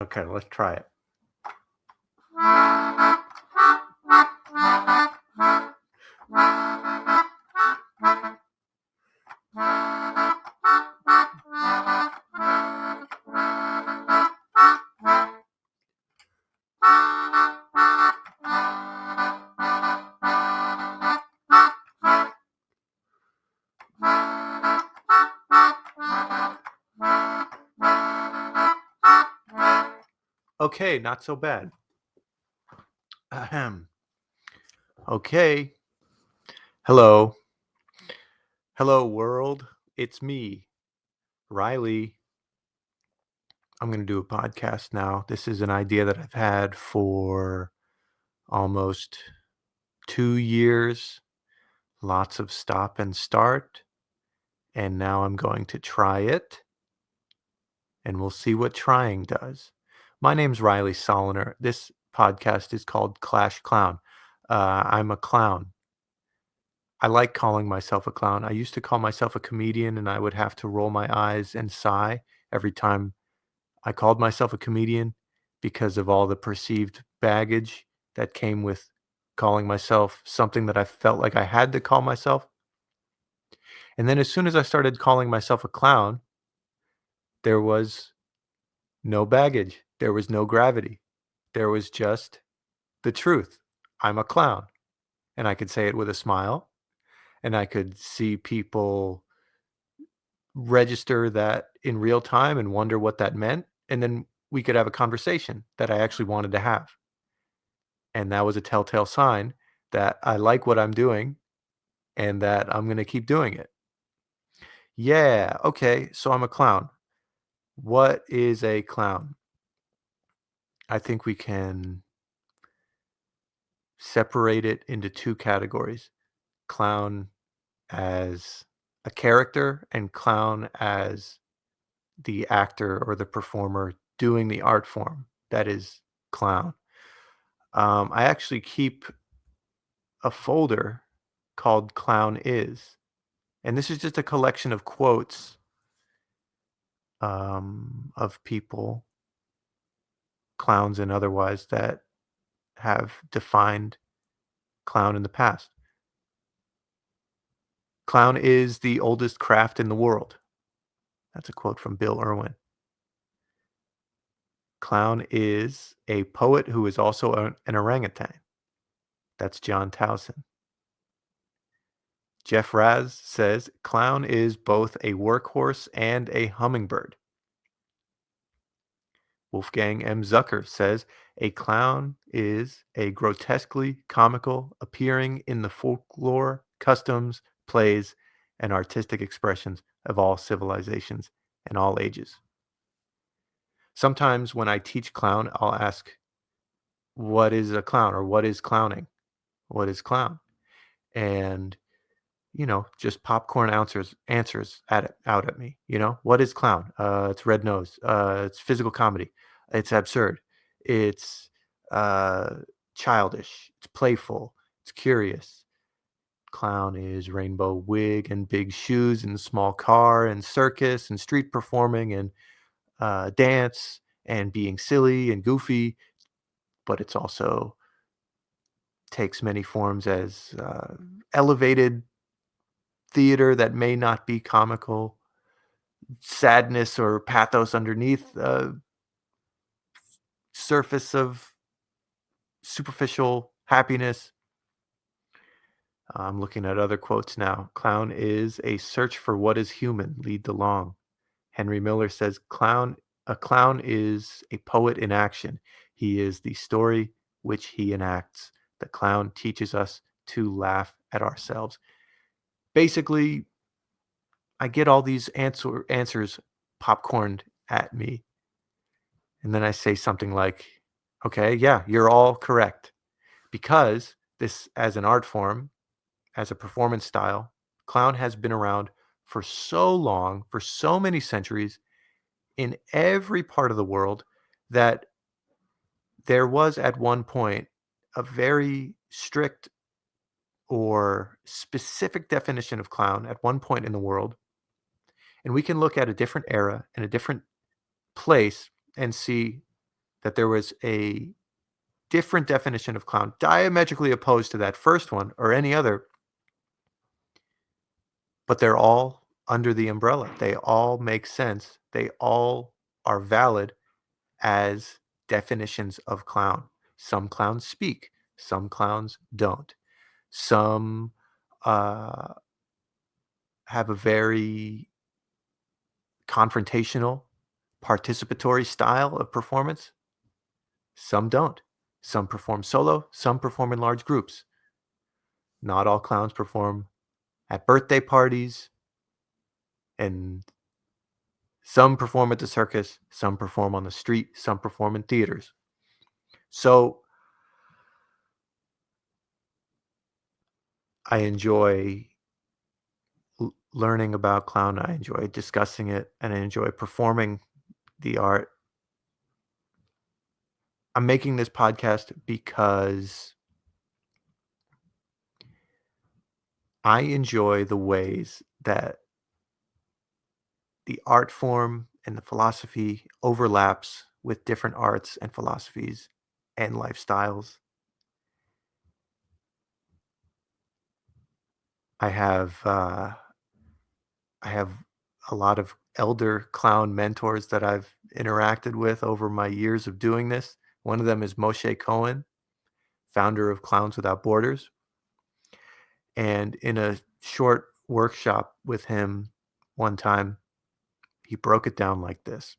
Okay, let's try it. Okay, not so bad. Ahem. Okay. Hello. Hello, world. It's me, Riley. I'm going to do a podcast now. This is an idea that I've had for almost 2 years. Lots of stop and start. And now I'm going to try it. And we'll see what trying does. My name's Riley Soliner. This podcast is called Clash Clown. I'm a clown. I like calling myself a clown. I used to call myself a comedian, and I would have to roll my eyes and sigh every time I called myself a comedian because of all the perceived baggage that came with calling myself something that I felt like I had to call myself. And then as soon as I started calling myself a clown, there was no baggage, there was no gravity. There was just the truth. I'm a clown. And I could say it with a smile, and I could see people register that in real time and wonder what that meant, and then we could have a conversation that I actually wanted to have. And that was a telltale sign that I like what I'm doing and that I'm gonna keep doing it. Yeah, okay, so I'm a clown. What is a clown? I think we can separate it into 2 categories. Clown as a character and clown as the actor or the performer doing the art form that is clown. I actually keep a folder called Clown Is, and this is just a collection of quotes of people, clowns and otherwise, that have defined clown in the past. Clown is the oldest craft in the world. That's a quote from Bill Irwin. Clown is a poet who is also an orangutan. That's John Towson. Jeff Raz says clown is both a workhorse and a hummingbird. Wolfgang M. Zucker says a clown is a grotesquely comical appearing in the folklore, customs, plays, and artistic expressions of all civilizations and all ages. Sometimes when I teach clown, I'll ask, what is a clown or what is clowning? What is clown? And just popcorn answers out at me. What is clown? It's red nose. It's physical comedy. It's absurd. It's uh, childish. It's playful. It's curious. Clown is rainbow wig and big shoes and small car and circus and street performing and dance and being silly and goofy. But it's also takes many forms as elevated theater that may not be comical, sadness or pathos underneath a surface of superficial happiness. I'm looking at other quotes now. Clown is a search for what is human. Lead the long. Henry Miller says a clown is a poet in action. He is the story which he enacts. The clown teaches us to laugh at ourselves. Basically, I get all these answers popcorned at me. And then I say something like, okay, yeah, you're all correct. Because this, as an art form, as a performance style, clown has been around for so long, for so many centuries, in every part of the world, that there was at one point a very strict or specific definition of clown at one point in the world. And we can look at a different era and a different place and see that there was a different definition of clown, diametrically opposed to that first one or any other, but they're all under the umbrella. They all make sense. They all are valid as definitions of clown. Some clowns speak, some clowns don't. Some uh, have a very confrontational, participatory style of performance. Some don't. Some perform solo, some perform in large groups. Not all clowns perform at birthday parties, and some perform at the circus, some perform on the street, some perform in theaters. So I enjoy learning about clown. I enjoy discussing it, and I enjoy performing the art. I'm making this podcast because I enjoy the ways that the art form and the philosophy overlaps with different arts and philosophies and lifestyles. I have I have a lot of elder clown mentors that I've interacted with over my years of doing this. One of them is Moshe Cohen, founder of Clowns Without Borders. And in a short workshop with him one time, he broke it down like this.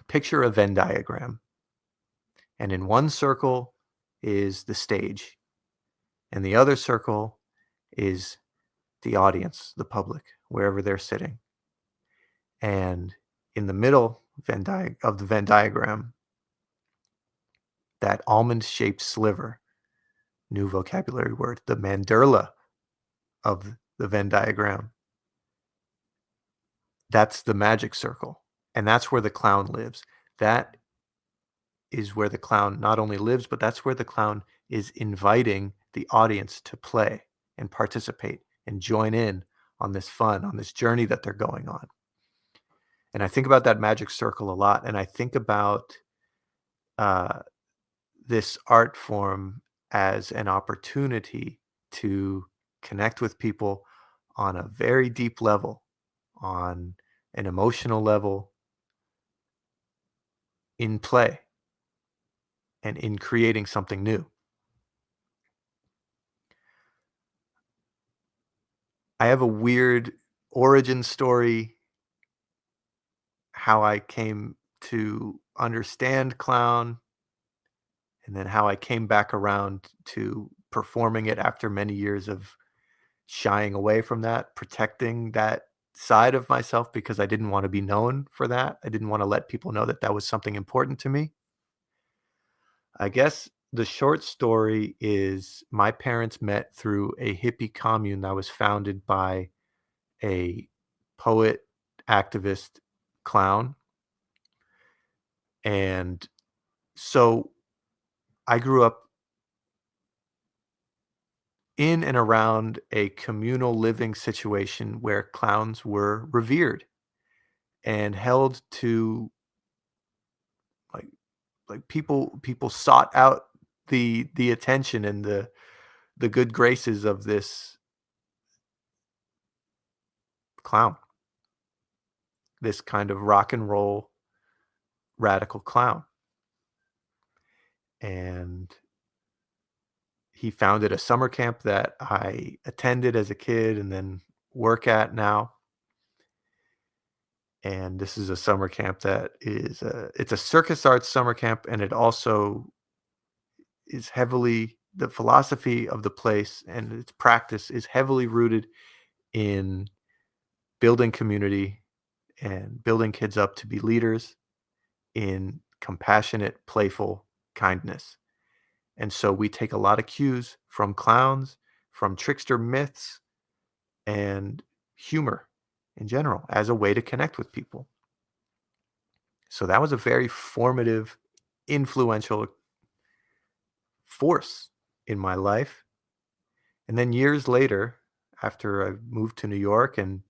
Picture a Venn diagram. And in one circle is the stage, and the other circle is the audience, the public, wherever they're sitting. And in the middle of the Venn diagram, that almond-shaped sliver, new vocabulary word, the mandala of the Venn diagram, that's the magic circle. And that's where the clown lives. That is where the clown not only lives, but that's where the clown is inviting the audience to play and participate and join in on this fun, on this journey that they're going on. And I think about that magic circle a lot. And I think about uh, this art form as an opportunity to connect with people on a very deep level, on an emotional level, in play and in creating something new. I have a weird origin story, how I came to understand clown, and then how I came back around to performing it after many years of shying away from that, protecting that side of myself because I didn't want to be known for that. I didn't want to let people know that that was something important to me. I guess the short story is my parents met through a hippie commune that was founded by a poet, activist, clown. And so I grew up in and around a communal living situation where clowns were revered and held to like people sought out the attention and the good graces of this clown, this kind of rock and roll radical clown. And he founded a summer camp that I attended as a kid and then work at now. And this is a summer camp that is it's a circus arts summer camp, and it also is heavily the philosophy of the place and its practice is heavily rooted in building community and building kids up to be leaders in compassionate, playful kindness. And so we take a lot of cues from clowns, from trickster myths, and humor in general as a way to connect with people. So that was a very formative, influential force in my life. And then years later, after I moved to New York and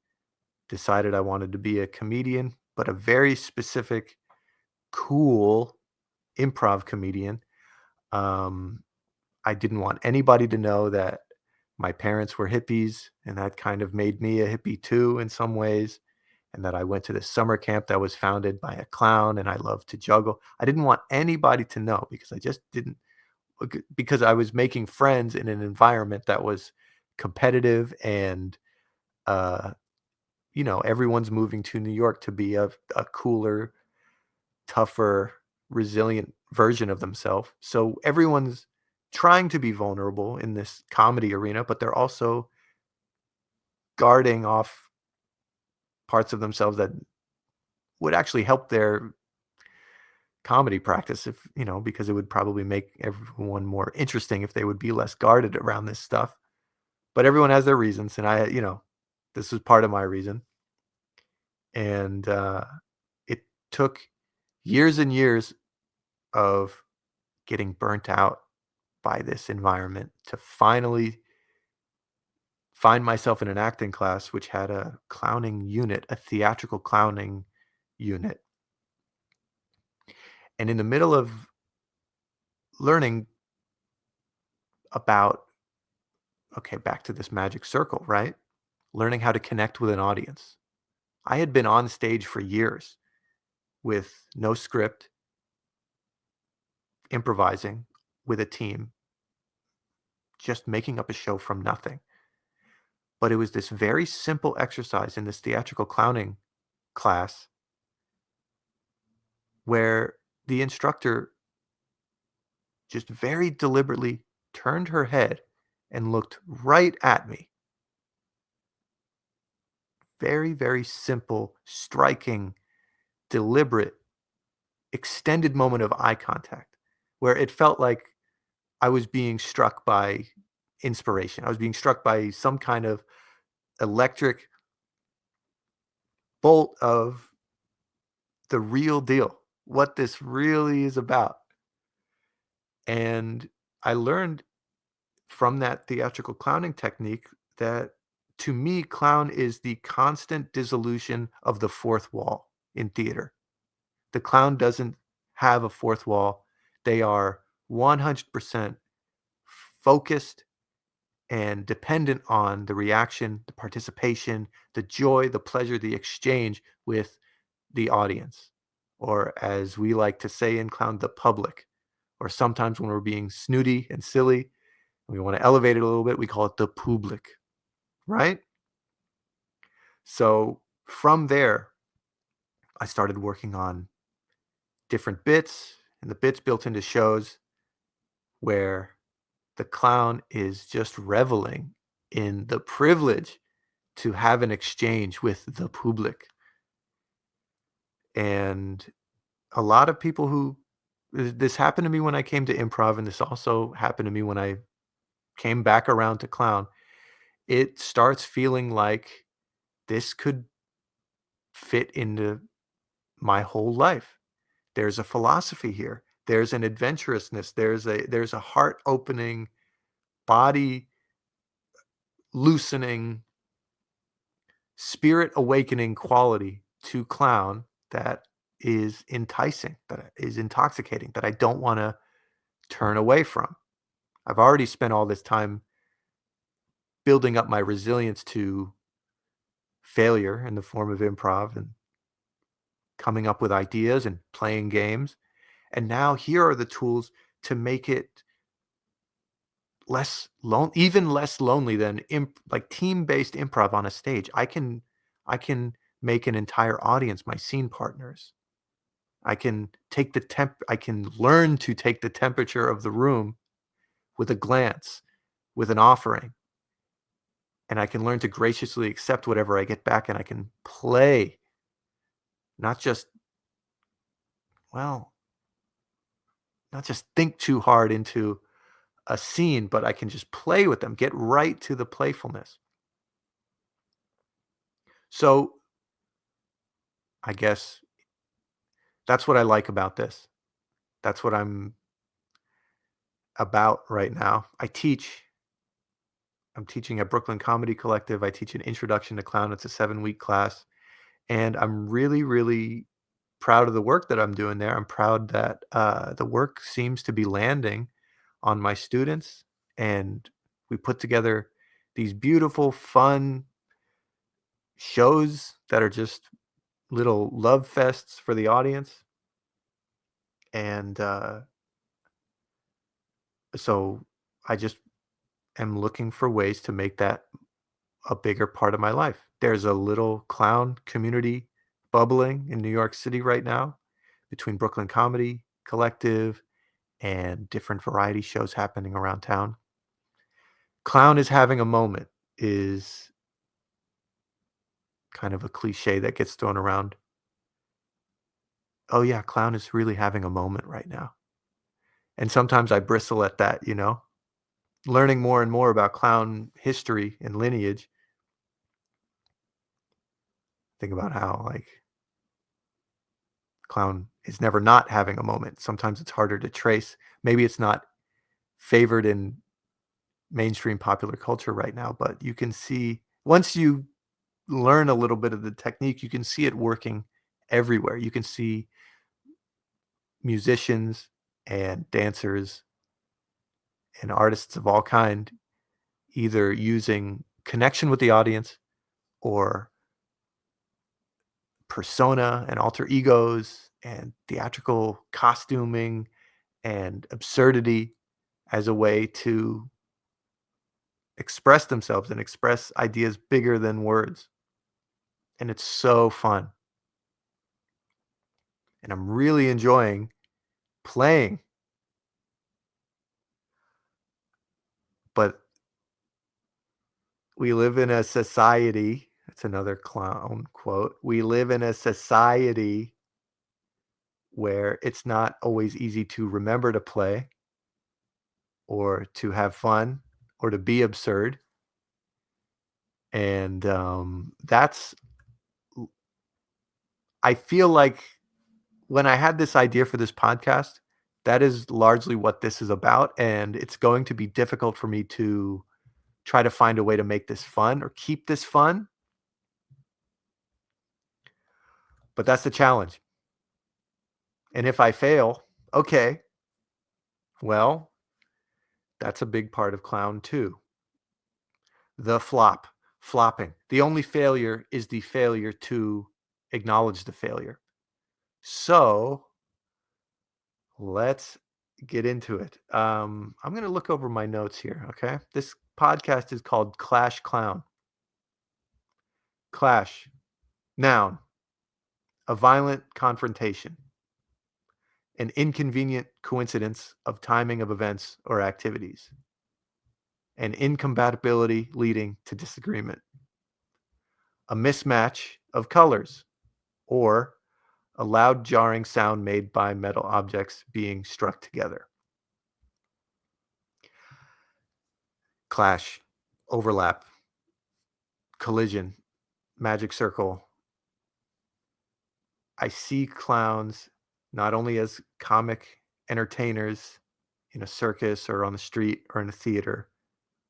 decided I wanted to be a comedian, but a very specific, cool improv comedian. Um, I didn't want anybody to know that my parents were hippies, and that kind of made me a hippie too in some ways. And that I went to this summer camp that was founded by a clown, and I loved to juggle. I didn't want anybody to know because I just didn't, because I was making friends in an environment that was competitive and, uh, everyone's moving to New York to be a cooler, tougher, resilient version of themselves. So everyone's trying to be vulnerable in this comedy arena, but they're also guarding off parts of themselves that would actually help their comedy practice if, because it would probably make everyone more interesting if they would be less guarded around this stuff. But everyone has their reasons, and this was part of my reason. And it took years and years of getting burnt out by this environment to finally find myself in an acting class which had a clowning unit, a theatrical clowning unit. And in the middle of learning about, okay, back to this magic circle, right? Learning how to connect with an audience. I had been on stage for years with no script, improvising with a team, just making up a show from nothing. But it was this very simple exercise in this theatrical clowning class where the instructor just very deliberately turned her head and looked right at me. Very, very simple, striking, deliberate, extended moment of eye contact where it felt like I was being struck by inspiration. I was being struck by some kind of electric bolt of the real deal, what this really is about. And I learned from that theatrical clowning technique that, to me, clown is the constant dissolution of the fourth wall in theater. The clown doesn't have a fourth wall. They are 100% focused and dependent on the reaction, the participation, the joy, the pleasure, the exchange with the audience, or as we like to say in clown, the public. Or sometimes when we're being snooty and silly, we want to elevate it a little bit, we call it the public, right? So from there, I started working on different bits, and the bits built into shows where the clown is just reveling in the privilege to have an exchange with the public. And a lot of people who this happened to me when I came to improv, and this also happened to me when I came back around to clown. It starts feeling like this could fit into my whole life. There's a philosophy here. There's an adventurousness. There's a heart opening, body loosening, spirit awakening quality to clown that is enticing, that is intoxicating, that I don't want to turn away from. I've already spent all this time building up my resilience to failure in the form of improv and coming up with ideas and playing games. And now here are the tools to make it even less lonely than like team-based improv on a stage. I can make an entire audience my scene partners. I can learn to take the temperature of the room with a glance, with an offering, and I can learn to graciously accept whatever I get back, and I can play, not just, well, not just think too hard into a scene, but I can just play with them, get right to the playfulness. So I guess that's what I like about this. That's what I'm about right now. I'm teaching at Brooklyn Comedy Collective. I teach an introduction to clown. It's a 7-week class. And I'm really, really proud of the work that I'm doing there. I'm proud that the work seems to be landing on my students, and we put together these beautiful, fun shows that are just little love fests for the audience. And so I just am looking for ways to make that a bigger part of my life. There's a little clown community bubbling in New York City right now between Brooklyn Comedy Collective and different variety shows happening around town. Clown is having a moment is kind of a cliche that gets thrown around. Oh, yeah, clown is really having a moment right now. And sometimes I bristle at that, learning more and more about clown history and lineage. Think about how, like, clown is never not having a moment. Sometimes it's harder to trace. Maybe it's not favored in mainstream popular culture right now, but you can see once you learn a little bit of the technique, you can see it working everywhere. You can see musicians and dancers and artists of all kind either using connection with the audience or persona and alter egos and theatrical costuming and absurdity as a way to express themselves and express ideas bigger than words. And it's so fun. And I'm really enjoying playing. But we live in a society, that's another clown quote. We live in a society where it's not always easy to remember to play or to have fun or to be absurd. And that's, I feel like when I had this idea for this podcast, that is largely what this is about. And it's going to be difficult for me to try to find a way to make this fun or keep this fun. But that's the challenge. And if I fail, okay, well, that's a big part of clown too. The flopping. The only failure is the failure to acknowledge the failure. So let's get into it. I'm going to look over my notes here. Okay. This podcast is called Clash Clown. Clash, noun, a violent confrontation, an inconvenient coincidence of timing of events or activities, an incompatibility leading to disagreement, a mismatch of colors, or a loud jarring sound made by metal objects being struck together. Clash, overlap, collision, magic circle. I see clowns not only as comic entertainers in a circus or on the street or in a theater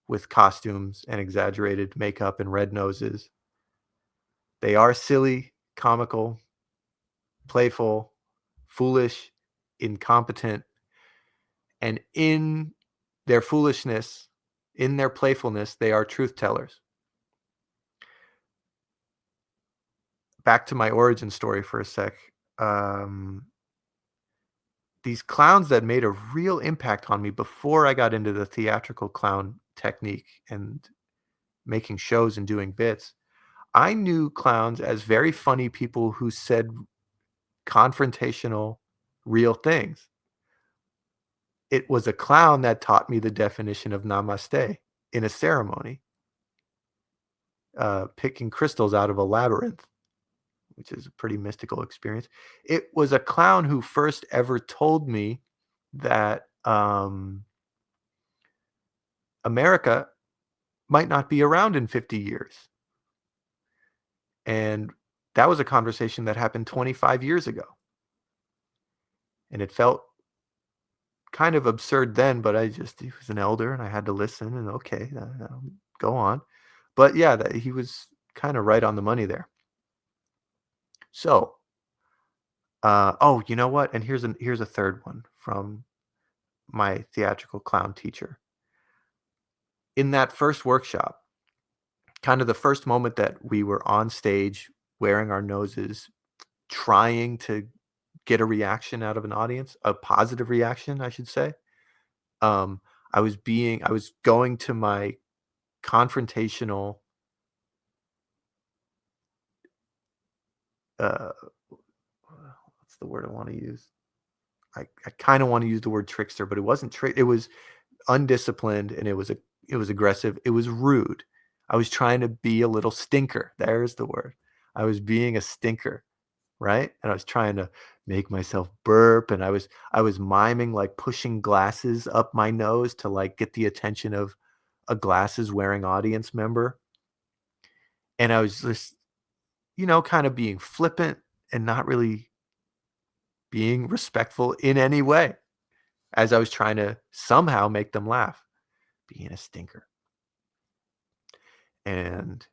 with costumes and exaggerated makeup and red noses. They are silly, comical, playful, foolish, incompetent, and in their foolishness, in their playfulness, they are truth tellers. Back to my origin story for a sec. These clowns that made a real impact on me before I got into the theatrical clown technique and making shows and doing bits, I knew clowns as very funny people who said confrontational, real things. It was a clown that taught me the definition of namaste in a ceremony, picking crystals out of a labyrinth, which is a pretty mystical experience. It was a clown who first ever told me that America might not be around in 50 years. And that was a conversation that happened 25 years ago. And it felt kind of absurd then, but he was an elder and I had to listen and okay, go on. But yeah, he was kind of right on the money there. So Oh, you know what? And here's a third one from my theatrical clown teacher. In that first workshop, kind of the first moment that we were on stage wearing our noses, trying to get a reaction out of an audience, a positive reaction, I should say. Um, I was going to my confrontational, uh, what's the word I want to use? I kind of want to use the word trickster, but it wasn't trick. It was undisciplined and it was aggressive. It was rude. I was trying to be a little stinker. There's the word. I was being a stinker, right? And I was trying to make myself burp, and I was miming like pushing glasses up my nose to like get the attention of a glasses wearing audience member. And I was just, kind of being flippant and not really being respectful in any way as I was trying to somehow make them laugh, being a stinker. And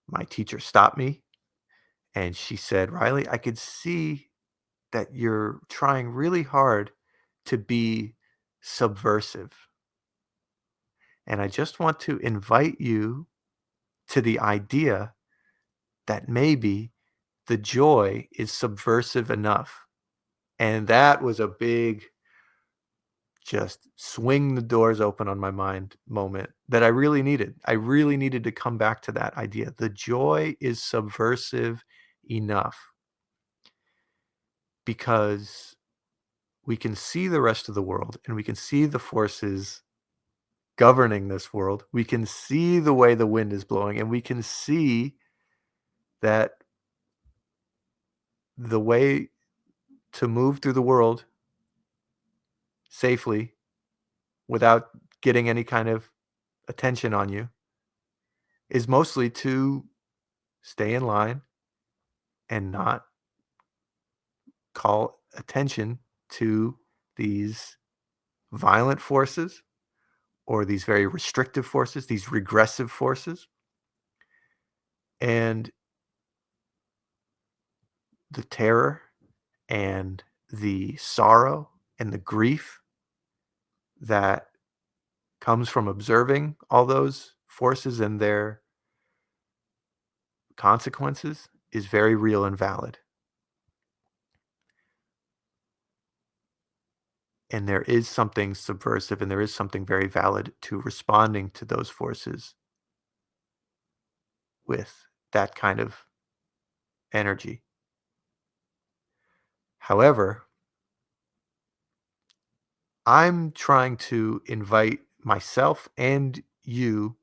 my teacher stopped me and she said, "Riley, I could see that you're trying really hard to be subversive. And I just want to invite you to the idea that maybe the joy is subversive enough." And that was a big, just swing the doors open on my mind moment that I really needed. I really needed to come back to that idea. The joy is subversive enough because we can see the rest of the world and we can see the forces governing this world. We can see the way the wind is blowing, and we can see that the way to move through the world safely without getting any kind of attention on you is mostly to stay in line and not call attention to these violent forces or these very restrictive forces, these regressive forces. And the terror and the sorrow and the grief that comes from observing all those forces and their consequences is very real and valid. And there is something subversive and there is something very valid to responding to those forces with that kind of energy. However, I'm trying to invite myself and you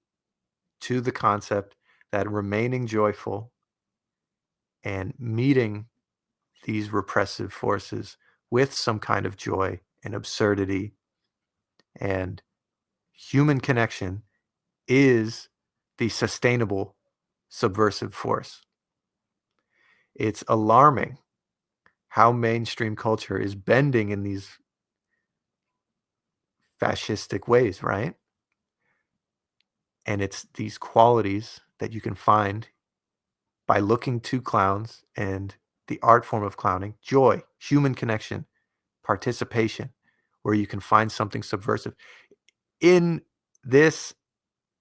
to the concept that remaining joyful and meeting these repressive forces with some kind of joy and absurdity and human connection is the sustainable subversive force. It's alarming how mainstream culture is bending in these fascistic ways, right? And it's these qualities that you can find by looking to clowns and the art form of clowning: joy, human connection, participation, where you can find something subversive. In this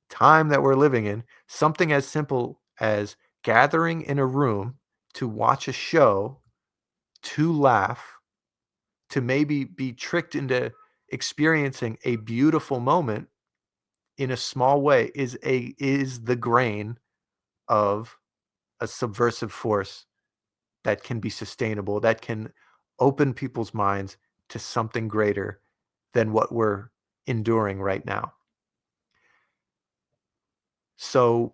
time that we're living in, something as simple as gathering in a room to watch a show, to laugh, to maybe be tricked into experiencing a beautiful moment in a small way is the grain of a subversive force that can be sustainable, that can open people's minds to something greater than what we're enduring right now. So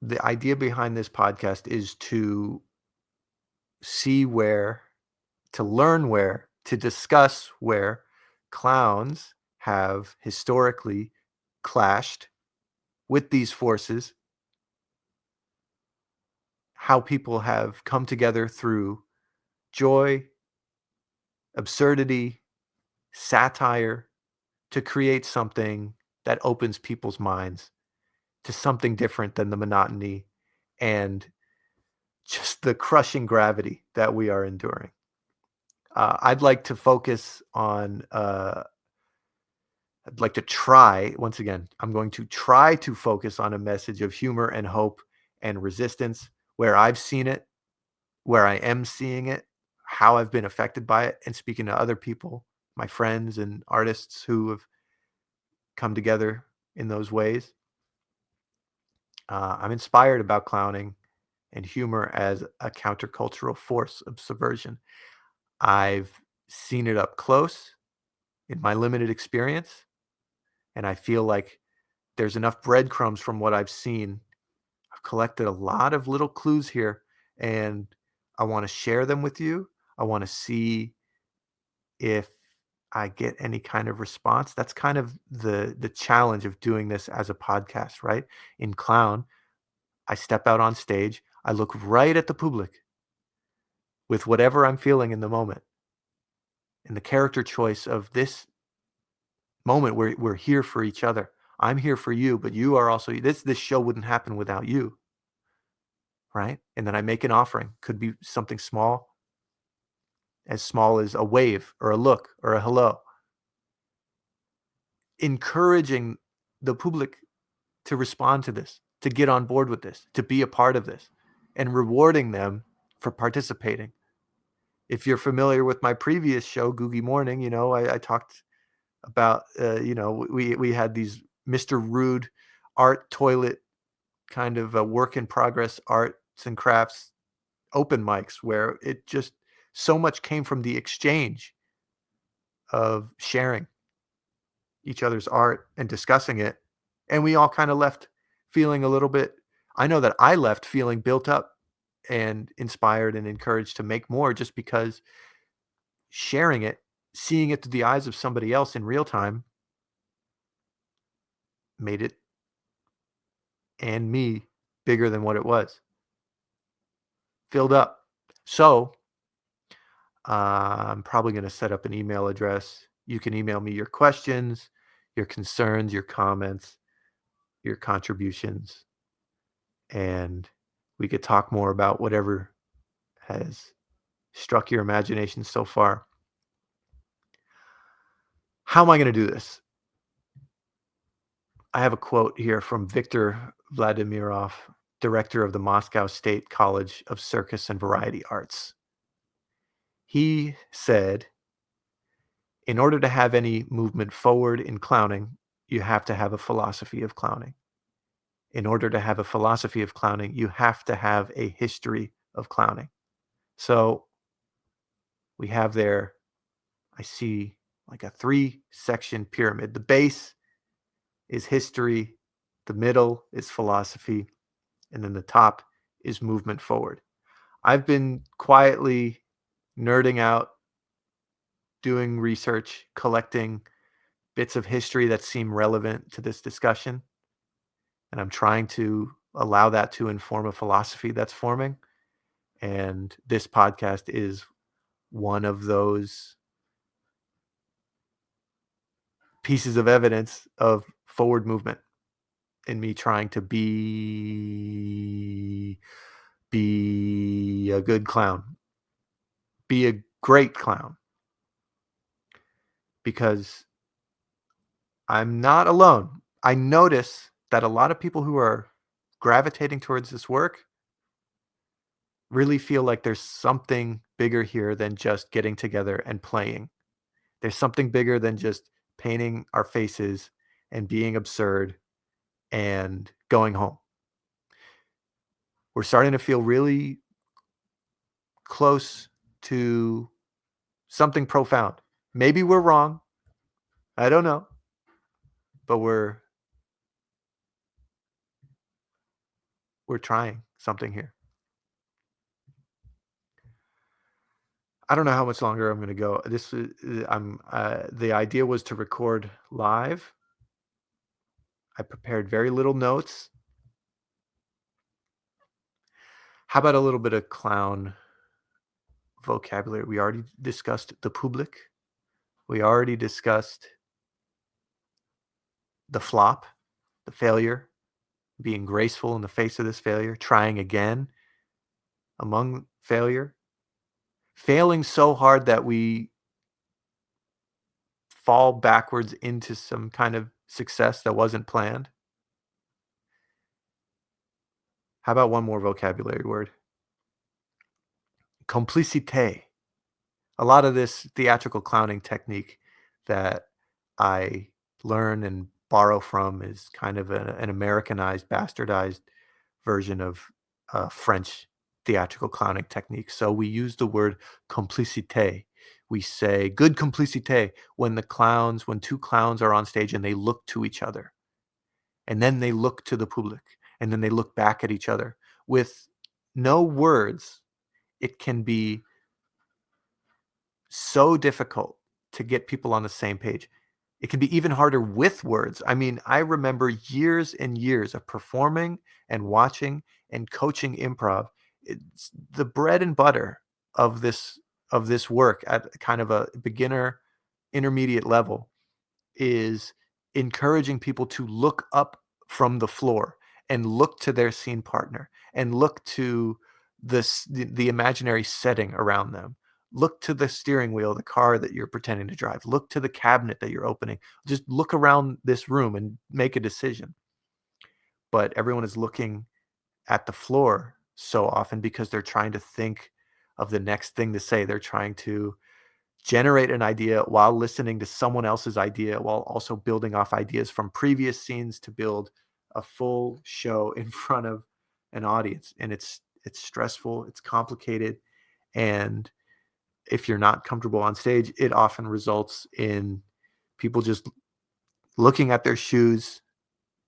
the idea behind this podcast is to see where, to learn where, to discuss where clowns have historically clashed with these forces, how people have come together through joy, absurdity, satire to create something that opens people's minds to something different than the monotony and just the crushing gravity that we are enduring. I'd like to focus on, I'd like to try, once again, I'm going to try to focus on a message of humor and hope and resistance where I've seen it, where I am seeing it, how I've been affected by it, and speaking to other people, my friends and artists who have come together in those ways. I'm inspired about clowning and humor as a countercultural force of subversion. I've seen it up close in my limited experience, and I feel like there's enough breadcrumbs from what I've seen. I've collected a lot of little clues here, and I want to share them with you. I want to see if I get any kind of response. That's kind of the challenge of doing this as a podcast, right? In clown, I step out on stage, I look right at the public with whatever I'm feeling in the moment. And the character choice of this moment where we're here for each other. I'm here for you, but you are also this show wouldn't happen without you, right? And then I make an offering. Could be something small as a wave or a look or a hello. Encouraging the public to respond to this, to get on board with this, to be a part of this, and rewarding them for participating. If you're familiar with my previous show, Googie Morning, I talked about, we had these Mr. Rude art toilet kind of work in progress arts and crafts open mics where it just so much came from the exchange of sharing each other's art and discussing it. And we all kind of left feeling a little bit, I know that I left feeling built up and inspired and encouraged to make more just because sharing it, seeing it through the eyes of somebody else in real time made it and me bigger than what it was. Filled up. So I'm probably going to set up an email address. You can email me your questions, your concerns, your comments, your contributions, and we could talk more about whatever has struck your imagination so far. How am I going to do this? I have a quote here from Viktor Vladimirov, director of the Moscow State College of Circus and Variety Arts. He said, in order to have any movement forward in clowning, you have to have a philosophy of clowning. In order to have a philosophy of clowning, you have to have a history of clowning. So we have there, I see like a 3-section pyramid. The base is history, the middle is philosophy, and then the top is movement forward. I've been quietly nerding out, doing research, collecting bits of history that seem relevant to this discussion. And I'm trying to allow that to inform a philosophy that's forming. And this podcast is one of those pieces of evidence of forward movement in me trying to be a good clown, be a great clown, because I'm not alone. I notice that a lot of people who are gravitating towards this work really feel like there's something bigger here than just getting together and playing. There's something bigger than just painting our faces and being absurd and going home. We're starting to feel really close to something profound. Maybe we're wrong. I don't know. But we're trying something here. I don't know how much longer I'm going to go. The idea was to record live. I prepared very little notes. How about a little bit of clown vocabulary? We already discussed the public. We already discussed the flop, the failure, being graceful in the face of this failure, trying again, among failure? Failing so hard that we fall backwards into some kind of success that wasn't planned? How about one more vocabulary word? Complicité. A lot of this theatrical clowning technique that I learn and borrow from is kind of an Americanized, bastardized version of French theatrical clowning technique. So we use the word complicité. We say good complicité when two clowns are on stage and they look to each other, and then they look to the public, and then they look back at each other with no words. It can be so difficult to get people on the same page. It can be even harder with words. I mean, I remember years and years of performing and watching and coaching improv. It's the bread and butter of this work at kind of a beginner intermediate level is encouraging people to look up from the floor and look to their scene partner and look to the imaginary setting around them. Look to the steering wheel of the car that you're pretending to drive. Look to the cabinet that you're opening. Just look around this room and make a decision. But everyone is looking at the floor so often because they're trying to think of the next thing to say. They're trying to generate an idea while listening to someone else's idea, while also building off ideas from previous scenes to build a full show in front of an audience. And it's stressful, it's complicated, and if you're not comfortable on stage, it often results in people just looking at their shoes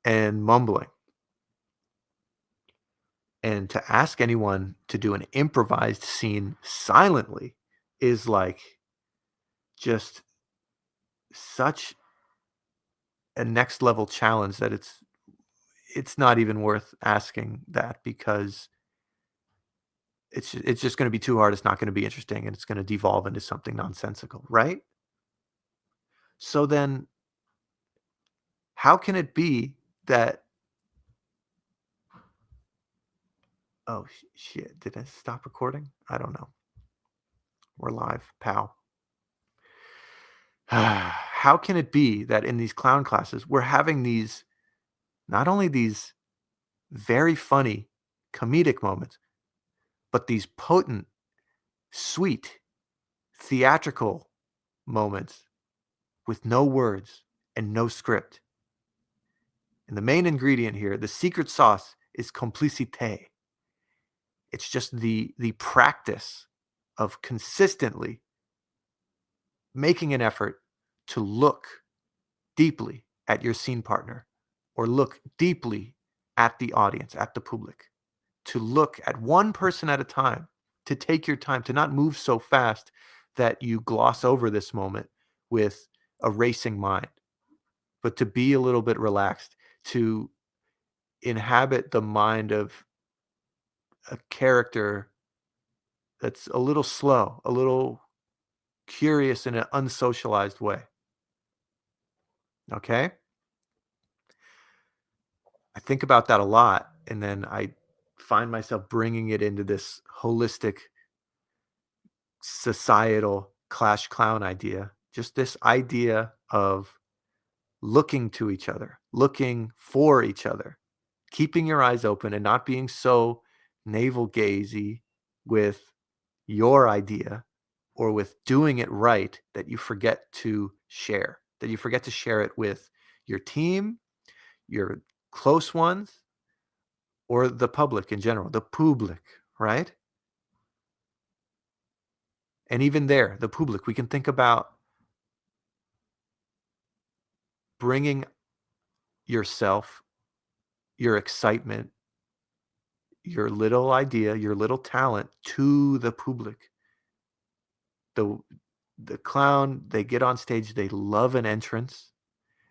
and mumbling. And to ask anyone to do an improvised scene silently is like just such a next level challenge that it's not even worth asking that, because it's just going to be too hard. It's not going to be interesting, and it's going to devolve into something nonsensical, right? So then, how can it be that? Oh shit! Did I stop recording? I don't know. We're live, pal. How can it be that in these clown classes we're having these, not only these very funny comedic moments, but these potent, sweet, theatrical moments with no words and no script? And the main ingredient here, the secret sauce, is complicité. It's just the practice of consistently making an effort to look deeply at your scene partner, or look deeply at the audience, at the public, to look at one person at a time, to take your time, to not move so fast that you gloss over this moment with a racing mind, but to be a little bit relaxed, to inhabit the mind of a character that's a little slow, a little curious in an unsocialized way. Okay? I think about that a lot, and then I find myself bringing it into this holistic societal clash clown idea. Just this idea of looking to each other, looking for each other, keeping your eyes open and not being so navel gazy with your idea or with doing it right that you forget to share, that you forget to share it with your team, your close ones, or the public in general, the public, right? And even there, the public, we can think about bringing yourself, your excitement, your little idea, your little talent to the public. The the clown, they get on stage, they love an entrance,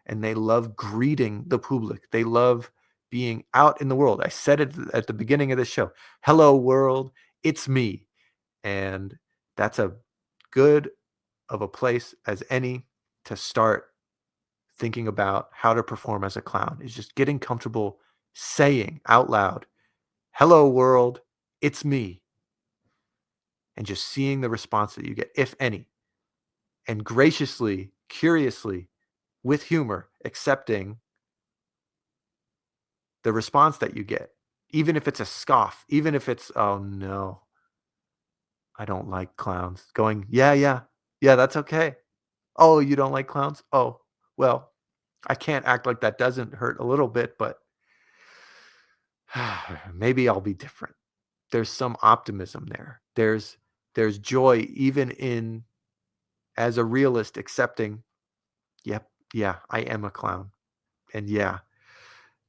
and they love greeting the public. They love being out in the world. I said it at the beginning of the show. Hello world, it's me. And that's a good of a place as any to start thinking about how to perform as a clown, is just getting comfortable saying out loud, "Hello world, it's me." and just seeing the response that you get, if any, and graciously, curiously, with humor, accepting the response that you get, even if it's a scoff, even if it's, "Oh, no, I don't like clowns," going, "Yeah, yeah, yeah, that's okay. Oh, you don't like clowns? Oh, well, I can't act like that doesn't hurt a little bit, but maybe I'll be different." There's some optimism there. There's joy even in, as a realist, accepting, "Yep, yeah, I am a clown. And yeah,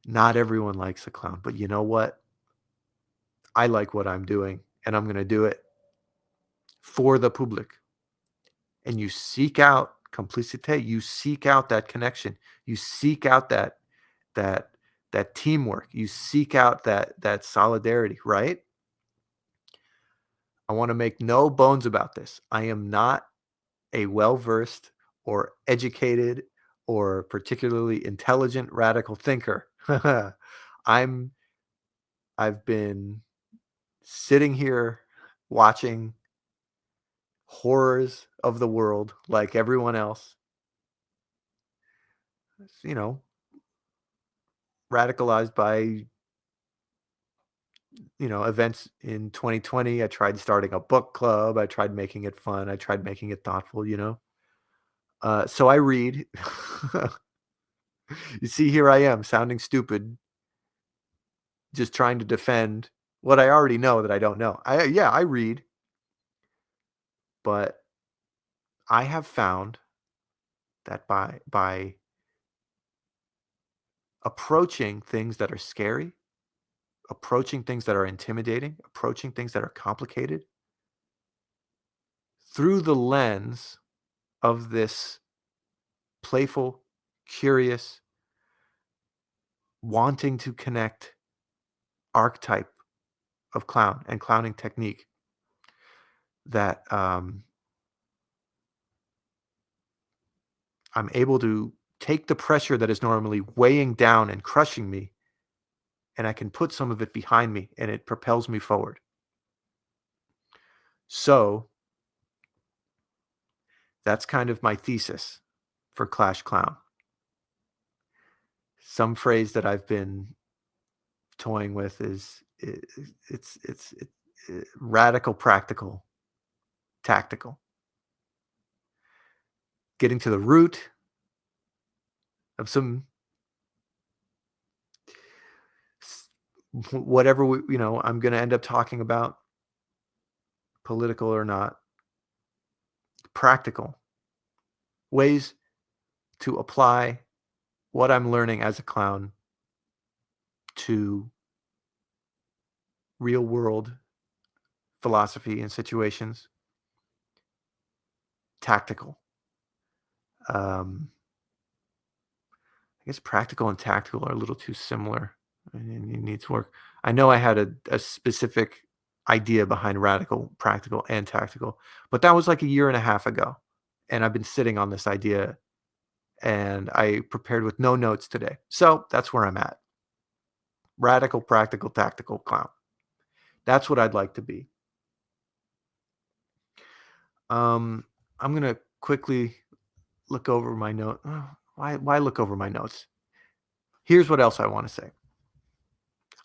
not everyone likes a clown, but you know what? I like what I'm doing, and I'm gonna do it for the public." And you seek out complicité, you seek out that connection, you seek out that that teamwork, you seek out that solidarity, right? I wanna make no bones about this. I am not a well-versed or educated or particularly intelligent radical thinker. I'm I've been sitting here watching horrors of the world like everyone else, you know, radicalized by, events in 2020. I tried starting a book club. I tried making it fun. I tried making it thoughtful. So I read. You see, here I am sounding stupid, just trying to defend what I already know that I don't know. Yeah, I read, but I have found that by approaching things that are scary, approaching things that are intimidating, approaching things that are complicated through the lens of this playful, curious, wanting to connect archetype of clown and clowning technique, that I'm able to take the pressure that is normally weighing down and crushing me, and I can put some of it behind me, and it propels me forward. So that's kind of my thesis for Clash Clown. Some phrase that I've been toying with is radical, practical, tactical. Getting to the root of some whatever I'm going to end up talking about, political or not, practical ways to apply what I'm learning as a clown to real world philosophy and situations. Tactical. Um, I guess practical and tactical are a little too similar. And it needs work. I know I had a specific idea behind radical, practical, and tactical, but that was like a year and a half ago. And I've been sitting on this idea, and I prepared with no notes today. So that's where I'm at. Radical, practical, tactical clown. That's what I'd like to be. I'm gonna quickly look over my note. Why look over my notes? Here's what else I want to say.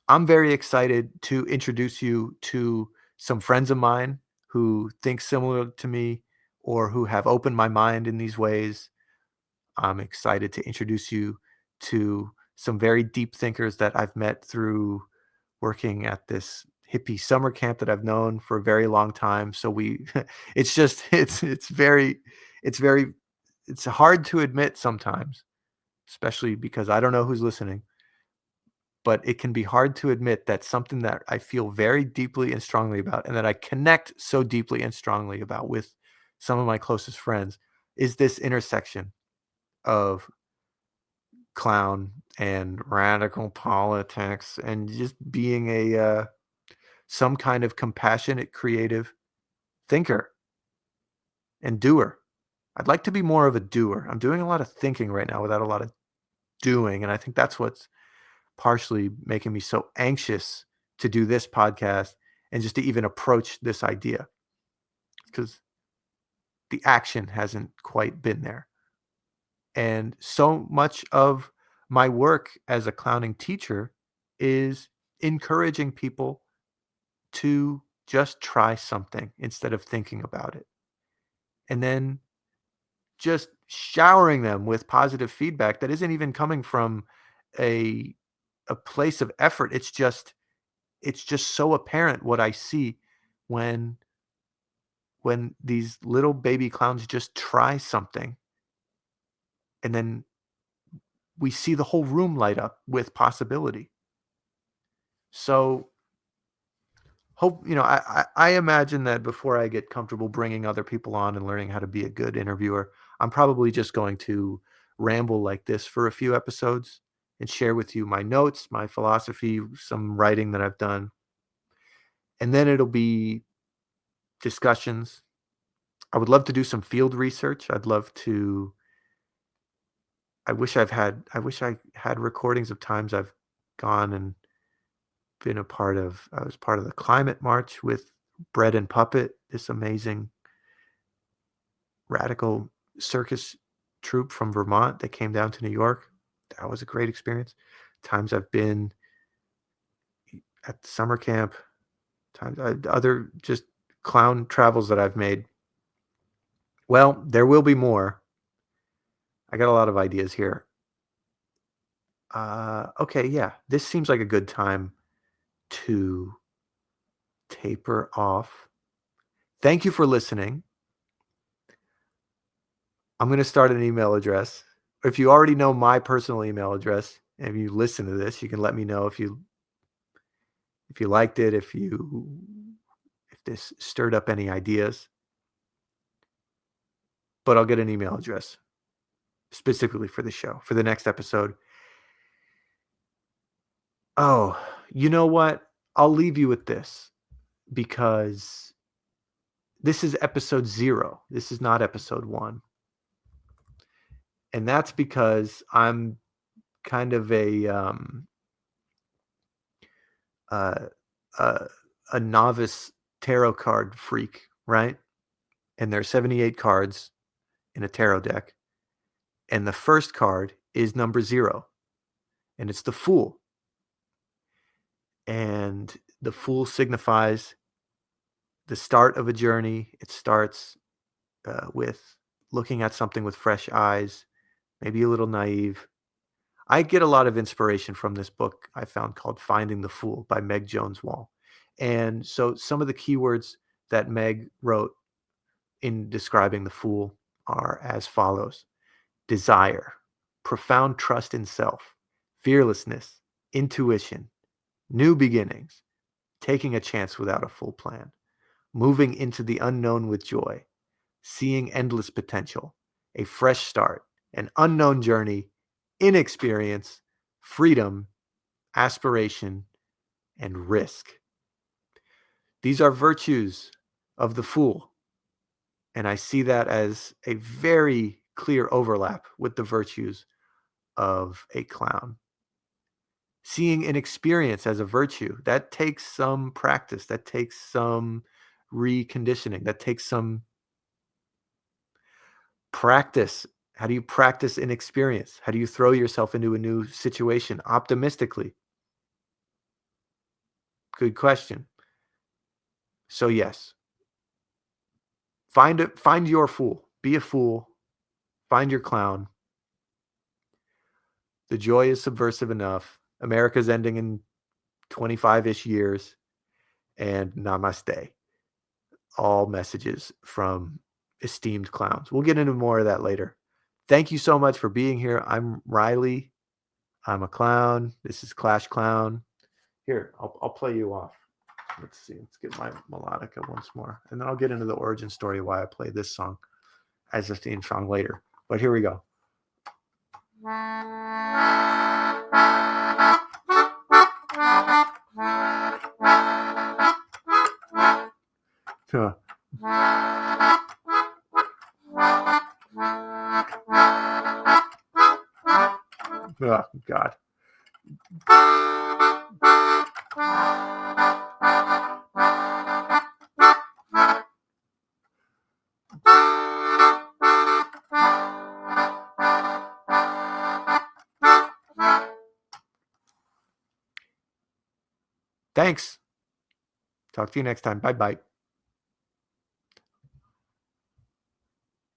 I'm very excited to introduce you to some friends of mine who think similar to me or who have opened my mind in these ways. I'm excited to introduce you to some very deep thinkers that I've met through working at this hippie summer camp that I've known for a very long time. So we it's just it's very it's hard to admit sometimes, especially because I don't know who's listening, but it can be hard to admit that something that I feel very deeply and strongly about and that I connect so deeply and strongly about with some of my closest friends is this intersection of clown and radical politics and just being a some kind of compassionate, creative thinker and doer. I'd like to be more of a doer. I'm doing a lot of thinking right now without a lot of doing, and I think that's what's partially making me so anxious to do this podcast and just to even approach this idea. because the action hasn't quite been there. And so much of my work as a clowning teacher is encouraging people to just try something instead of thinking about it. And then just showering them with positive feedback that isn't even coming from a a place of effort. It's just so apparent what I see when these little baby clowns just try something, and then we see the whole room light up with possibility. So hope I imagine that before I get comfortable bringing other people on and learning how to be a good interviewer, I'm probably just going to ramble like this for a few episodes and share with you my notes, my philosophy, some writing that I've done. And then it'll be discussions. I would love to do some field research. I wish I had recordings of times I've gone and been a part of. I was part of the climate march with Bread and Puppet, this amazing radical circus troupe from Vermont that came down to New York. That was a great experience. Times I've been at summer camp, other just clown travels that I've made. Well, there will be more. I got a lot of ideas here. Okay, yeah, this seems like a good time to taper off. Thank you for listening. I'm going to start an email address. If you already know my personal email address, and if you listen to this, you can let me know if you liked it, if this stirred up any ideas. But I'll get an email address specifically for the show, for the next episode. Oh, you know what? I'll leave you with this, because this is episode 0. This is not episode 1. And that's because I'm kind of uh, a novice tarot card freak, right? And there are 78 cards in a tarot deck. And the first card is number 0. And it's the Fool. And the Fool signifies the start of a journey. It starts with looking at something with fresh eyes, maybe a little naive. I get a lot of inspiration from this book I found called Finding the Fool by Meg Jones Wall. And so some of the keywords that Meg wrote in describing the Fool are as follows: desire, profound trust in self, fearlessness, intuition, new beginnings, taking a chance without a full plan, moving into the unknown with joy, seeing endless potential, a fresh start, an unknown journey, inexperience, freedom, aspiration, and risk. These are virtues of the Fool. And I see that as a very clear overlap with the virtues of a clown. Seeing an experience as a virtue, that takes some practice, that takes some reconditioning, that takes some practice. How do you practice an experience? How do you throw yourself into a new situation optimistically? Good question. So yes, find your fool. Be a fool. Find your clown. The joy is subversive enough. America's ending in 25-ish years, and namaste. All messages from esteemed clowns. We'll get into more of that later. Thank you so much for being here. I'm Riley. I'm a clown. This is Clash Clown. Here, I'll play you off. Let's see. Let's get my melodica once more. And then I'll get into the origin story why I play this song as a theme song later. But here we go. Oh, God. Thanks. Talk to you next time. Bye bye.